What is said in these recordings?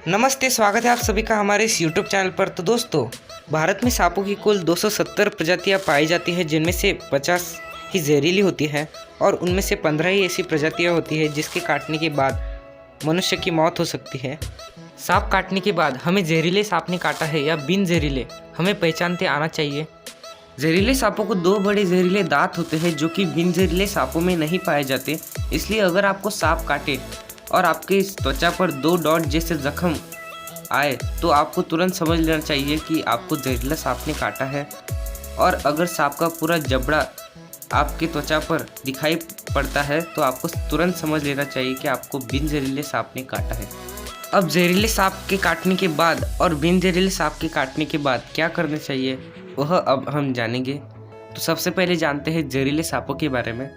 नमस्ते, स्वागत है आप सभी का हमारे इस YouTube चैनल पर। तो दोस्तों, भारत में सांपों की कुल 270 प्रजातियां पाई जाती है, जिनमें से 50 ही जहरीली होती है और उनमें से 15 ही ऐसी प्रजातियां होती है जिसके काटने के बाद मनुष्य की मौत हो सकती है। सांप काटने के बाद हमें जहरीले सांप ने काटा है या बिन जहरीले, हमें पहचानते आना चाहिए। जहरीले सांपों को 2 बड़े जहरीले दांत होते हैं जो कि बिन जहरीले सांपों में नहीं पाए जाते। इसलिए अगर आपको सांप काटे और आपके त्वचा पर 2 डॉट जैसे जख्म आए तो आपको तुरंत समझ लेना चाहिए कि आपको जहरीला सांप ने काटा है। और अगर सांप का पूरा जबड़ा आपके त्वचा पर दिखाई पड़ता है तो आपको तुरंत समझ लेना चाहिए कि आपको बिन जहरीले सांप ने काटा है। अब जहरीले सांप के काटने के बाद और बिन जहरीले सांप के काटने के बाद क्या करना चाहिए वह अब हम जानेंगे। तो सबसे पहले जानते हैं जहरीले सांपों के बारे में।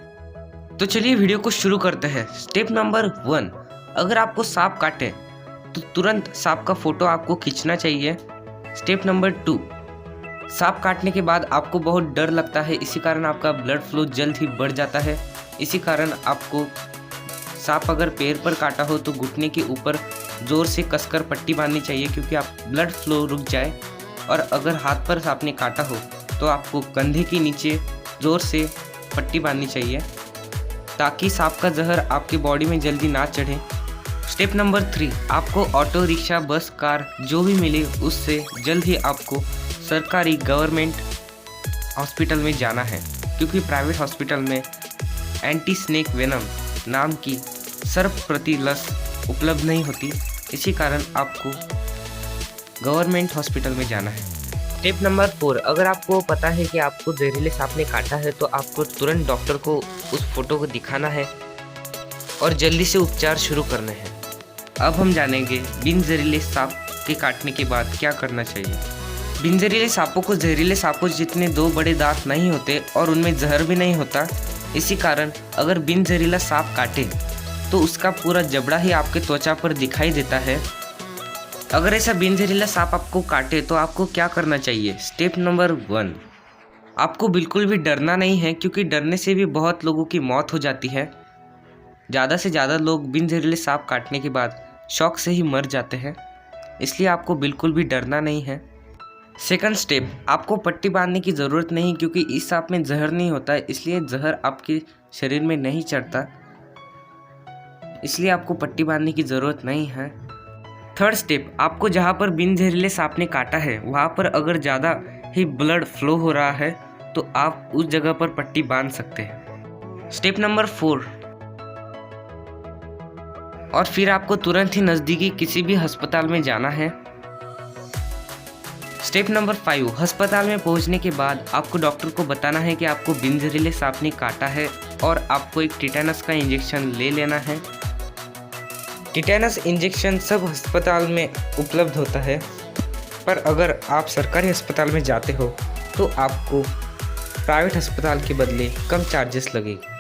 तो चलिए वीडियो को शुरू करते हैं। स्टेप नंबर 1, अगर आपको सांप काटे तो तुरंत सांप का फोटो आपको खींचना चाहिए। स्टेप नंबर 2, सांप काटने के बाद आपको बहुत डर लगता है, इसी कारण आपका ब्लड फ्लो जल्द ही बढ़ जाता है। इसी कारण आपको सांप अगर पैर पर काटा हो तो घुटने के ऊपर जोर से कसकर पट्टी बांधनी चाहिए क्योंकि आप ब्लड फ्लो रुक जाए। और अगर हाथ पर सांप ने काटा हो तो आपको कंधे के नीचे जोर से पट्टी बांधनी चाहिए ताकि सांप का जहर आपके बॉडी में जल्दी ना चढ़े। स्टेप नंबर 3, आपको ऑटो रिक्शा बस कार जो भी मिले उससे जल्द ही आपको सरकारी गवर्नमेंट हॉस्पिटल में जाना है क्योंकि प्राइवेट हॉस्पिटल में एंटी स्नेक वेनम नाम की सर्प प्रतिलस उपलब्ध नहीं होती। इसी कारण आपको गवर्नमेंट हॉस्पिटल में जाना है। स्टेप नंबर 4, अगर आपको पता है कि आपको जहरीले सांप ने काटा है तो आपको तुरंत डॉक्टर को उस फोटो को दिखाना है और जल्दी से उपचार शुरू करने हैं। अब हम जानेंगे बिन जहरीले सांप के काटने के बाद क्या करना चाहिए। बिन जहरीले सांपों को जहरीले सांपों जितने 2 बड़े दांत नहीं होते और उनमें जहर भी नहीं होता। इसी कारण अगर बिन जहरीला सांप काटे तो उसका पूरा जबड़ा ही आपके त्वचा पर दिखाई देता है। अगर ऐसा बिन जहरीला सांप आपको काटे तो आपको क्या करना चाहिए। स्टेप नंबर 1, आपको बिल्कुल भी डरना नहीं है क्योंकि डरने से भी बहुत लोगों की मौत हो जाती है। ज़्यादा से ज़्यादा लोग बिन जहरीले सांप काटने के बाद शॉक से ही मर जाते हैं, इसलिए आपको बिल्कुल भी डरना नहीं है। सेकंड स्टेप, आपको पट्टी बांधने की ज़रूरत नहीं क्योंकि इस सांप में जहर नहीं होता है, इसलिए जहर आपके शरीर में नहीं चढ़ता, इसलिए आपको पट्टी बांधने की ज़रूरत नहीं है। थर्ड स्टेप, आपको जहाँ पर बिन जहरीले सांप ने काटा है वहाँ पर अगर ज़्यादा ही ब्लड फ्लो हो रहा है तो आप उस जगह पर पट्टी बांध सकते हैं। स्टेप नंबर 4, और फिर आपको तुरंत ही नज़दीकी किसी भी अस्पताल में जाना है। स्टेप नंबर 5, अस्पताल में पहुंचने के बाद आपको डॉक्टर को बताना है कि आपको बिन जहरीले सांप ने काटा है और आपको एक टिटेनस का इंजेक्शन ले लेना है। टिटेनस इंजेक्शन सब अस्पताल में उपलब्ध होता है, पर अगर आप सरकारी अस्पताल में जाते हो तो आपको प्राइवेट अस्पताल के बदले कम चार्जेस लगेगी।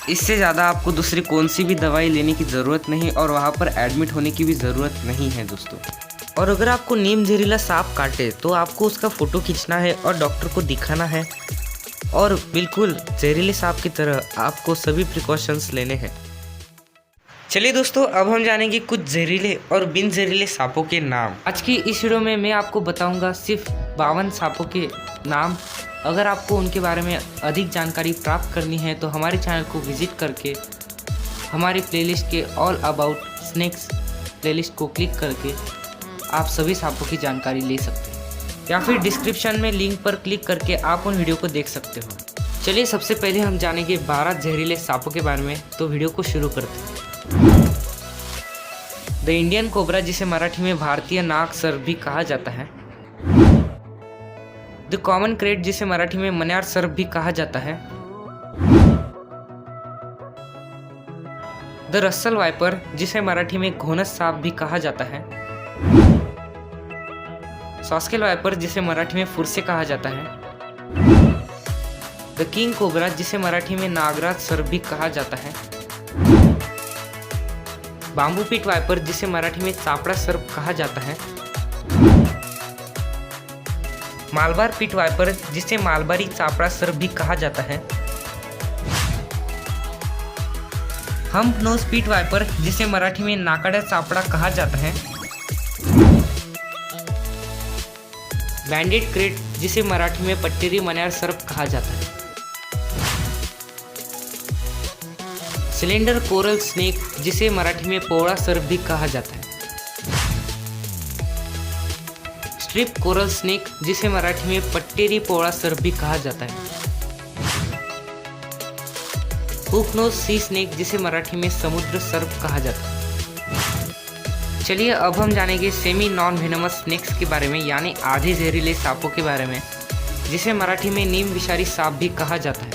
इससे ज़्यादा आपको दूसरी कौन सी भी दवाई लेने की ज़रूरत नहीं और वहाँ पर एडमिट होने की भी ज़रूरत नहीं है दोस्तों। और अगर आपको नीम जहरीला सांप काटे तो आपको उसका फ़ोटो खींचना है और डॉक्टर को दिखाना है और बिल्कुल जहरीले सांप की तरह आपको सभी प्रिकॉशंस लेने हैं। चलिए दोस्तों, अब हम जानेंगे कुछ जहरीले और बिन जहरीले सांपों के नाम। आज की इस वीडियो में मैं आपको बताऊंगा सिर्फ 52 सांपों के नाम। अगर आपको उनके बारे में अधिक जानकारी प्राप्त करनी है तो हमारे चैनल को विजिट करके हमारी प्लेलिस्ट के ऑल अबाउट स्नेक्स प्लेलिस्ट को क्लिक करके आप सभी सांपों की जानकारी ले सकते हैं या फिर डिस्क्रिप्शन में लिंक पर क्लिक करके आप उन वीडियो को देख सकते हो। चलिए सबसे पहले हम जानेंगे 12 जहरीले सांपों के बारे में, तो वीडियो को शुरू करते हैं। द इंडियन कोबरा, जिसे मराठी में भारतीय नाग सर्प भी कहा जाता है। द कॉमन क्रेट, जिसे मराठी में मन्यार सर्प भी कहा जाता है। द रस्सल वाइपर, जिसे मराठी में घोनस सांप भी कहा जाता है। सॉस्केल वाइपर, जिसे मराठी में फुरसे कहा जाता है। द किंग कोबरा, जिसे मराठी में नागराज सर्प भी कहा जाता है। बाम्बू पिट वाइपर, जिसे मराठी में चापड़ा सर्प कहा जाता है। मालबार पिट वाइपर, जिसे मालबारी चापड़ा सर्प भी कहा जाता है। हम्प नोज पीट वाइपर जिसे मराठी में नाकाड्या चापड़ा कहा जाता है। बैंडेड क्रेट जिसे मराठी में पट्टेरी मन्यार सर्प कहा जाता है। सिलेंडर कोरल स्नेक जिसे मराठी में पोवड़ा सर्प भी कहा जाता है। स्ट्रिप कोरल स्नेक जिसे मराठी में पट्टेरी पोवड़ा सर्प भी कहा जाता है। हुक नोज सी स्नेक जिसे मराठी में समुद्र सर्प कहा जाता है। चलिए अब हम जानेंगे सेमी नॉन वेनमस स्नेक्स के बारे में, यानी आधे जहरीले सांपों के बारे में, जिसे मराठी में नीम विषारी सांप भी कहा जाता है।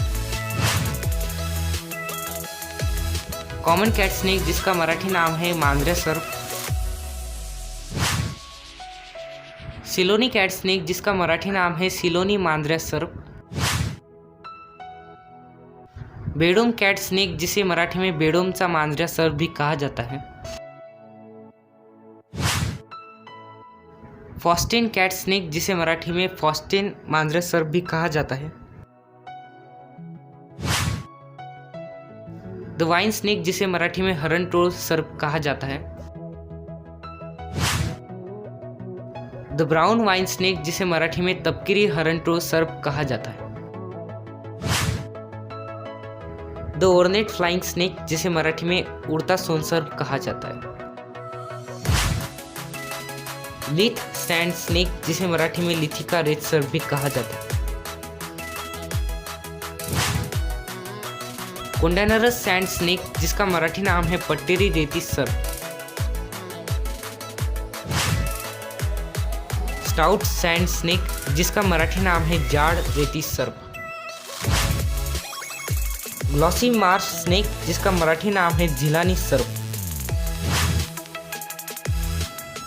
कॉमन कैट स्नेक जिसका मराठी नाम है मांजरा सर्प। सिलोनी कैट स्नेक जिसका मराठी नाम है सिलोनी मांजरा सर्प। बेडोम कैट स्नेक जिसे मराठी में बेडोमचा मांजरा सर्प भी कहा जाता है। फॉस्टेन कैट स्नेक जिसे मराठी में फॉस्टेन मांजरा सर्प भी कहा जाता है। द वाइन स्नेक जिसे मराठी में हरणटोळ सर्प कहा जाता है। द ब्राउन वाइन स्नेक जिसे मराठी में तपकिरी हरणटोळ सर्प कहा जाता है। द ओर्नेट फ्लाइंग स्नेक जिसे मराठी में उड़ता सोनसर्प कहा जाता है। लिथ सैंड स्नेक जिसे मराठी में लिथिका रेत सर्प भी कहा जाता है। कोंडानरस सैंड स्नेक जिसका मराठी नाम है पट्टेरी रेती सर्प। स्टाउट सैंड स्नेक जिसका मराठी नाम है जाड़ रेती सर्प। ग्लॉसी मार्श स्नेक जिसका मराठी नाम है झिलानी सर्प।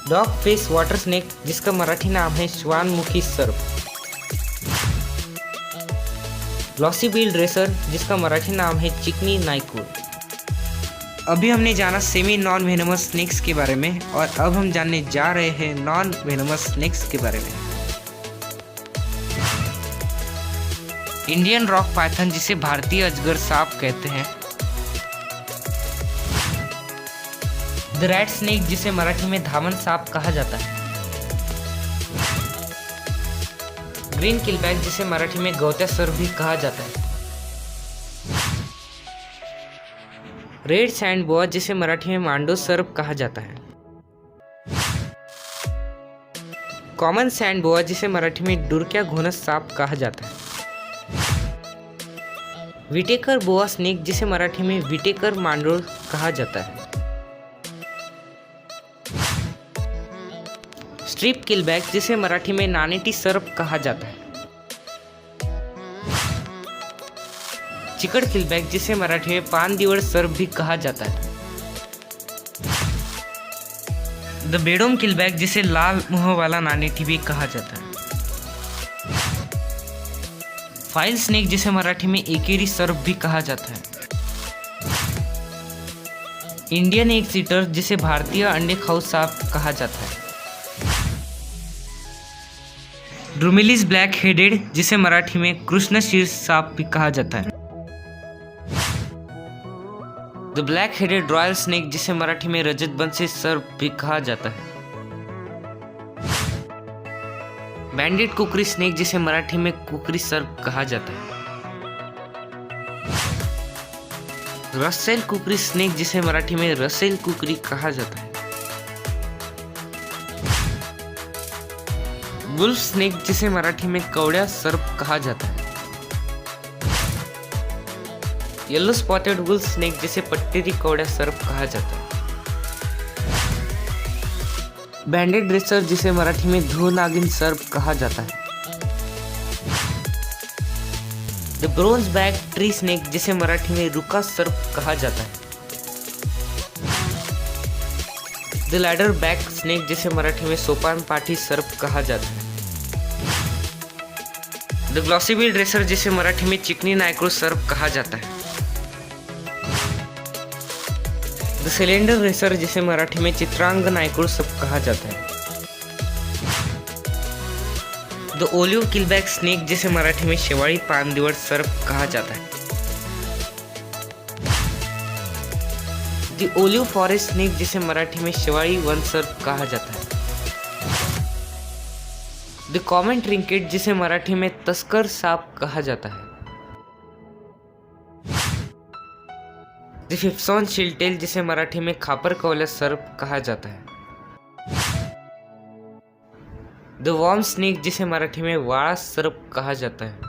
डॉग फेस वाटर स्नेक जिसका मराठी नाम है श्वानमुखी सर्प। ग्लॉसी बिल्ड रेसर जिसका मराठी नाम है चिकनी नाइकुर। अभी हमने जाना सेमी नॉन वेनमस स्नेक्स के बारे में, और अब हम जानने जा रहे हैं नॉन वेनमस स्नेक्स के बारे में। इंडियन रॉक पाइथन जिसे भारतीय अजगर सांप कहते हैं। द रैट स्नेक जिसे मराठी में धावन सांप कहा जाता है। ग्रीन किलबैक जिसे मराठी में गौत्या सर्प भी कहा जाता है। रेड सैंड बोआ जिसे मराठी में मांडो सर्प कहा जाता है। कॉमन सैंड बोआ जिसे मराठी में डुरक्या घोनस सांप कहा जाता है। विटेकर बोआ स्नेक जिसे मराठी में विटेकर मांडोळ कहा जाता है। स्ट्रिप किलबैक जिसे मराठी में नानेटी सर्प कहा जाता है। चिकड़ किलबैक जिसे मराठी में पान दिवड सर्प भी कहा जाता है। द बेडोम किलबैक जिसे लाल मुंह वाला नानेटी भी कहा जाता है। फाइल स्नेक जिसे मराठी में एकेरी सर्प भी कहा जाता है। इंडियन एग सीटर जिसे भारतीय अंडे खाऊ सांप कहा जाता है। ड्रूमिलिस ब्लैक हेडेड जिसे मराठी में कृष्णशीर्ष सांप भी कहा जाता है। The black headed royal snake जिसे मराठी में रजत बंसी सर्प भी कहा जाता है। बैंडेड कुकरी स्नेक जिसे मराठी में कुकरी सर्प कहा जाता है। रसेल कुकरी स्नेक जिसे मराठी में रसेल कुकरी कहा जाता है। वुल्फ स्नेक जिसे मराठी में कवड्या सर्प कहा जाता है। येलो स्पॉटेड वुल्फ स्नेक जिसे पट्टेरी कवड्या सर्प कहा जाता है। बैंडेड रेसर जिसे मराठी में धू नागिन सर्प कहा जाता है। The bronze back tree snake जिसे मराठी में रुका सर्प कहा जाता है। द लैडर बैक स्नेक जिसे मराठी में सोपान पाठी सर्प कहा जाता है। द ग्लॉसी बिल्ड रेसर जिसे मराठी में चिकनी नाइक्रो सर्प कहा जाता है। द सिलेंडर रेसर जिसे मराठी में चित्रांग नाइक्रो सर्प कहा जाता है। द ओलिव किलबैक स्नेक जिसे मराठी में शेवाड़ी पान दिवड सर्प कहा जाता है। द ओलिव फॉरेस्ट स्नेक जिसे मराठी में शिवाळी वन सर्प कहा जाता है। द कॉमन ट्रिंकेट जिसे मराठी में तस्कर सांप कहा जाता है। द फिफ्सॉन शिलटेल जिसे मराठी में खापर कवला सर्प कहा जाता है। द वॉर्म स्नेक जिसे मराठी में वाड़ा सर्प कहा जाता है।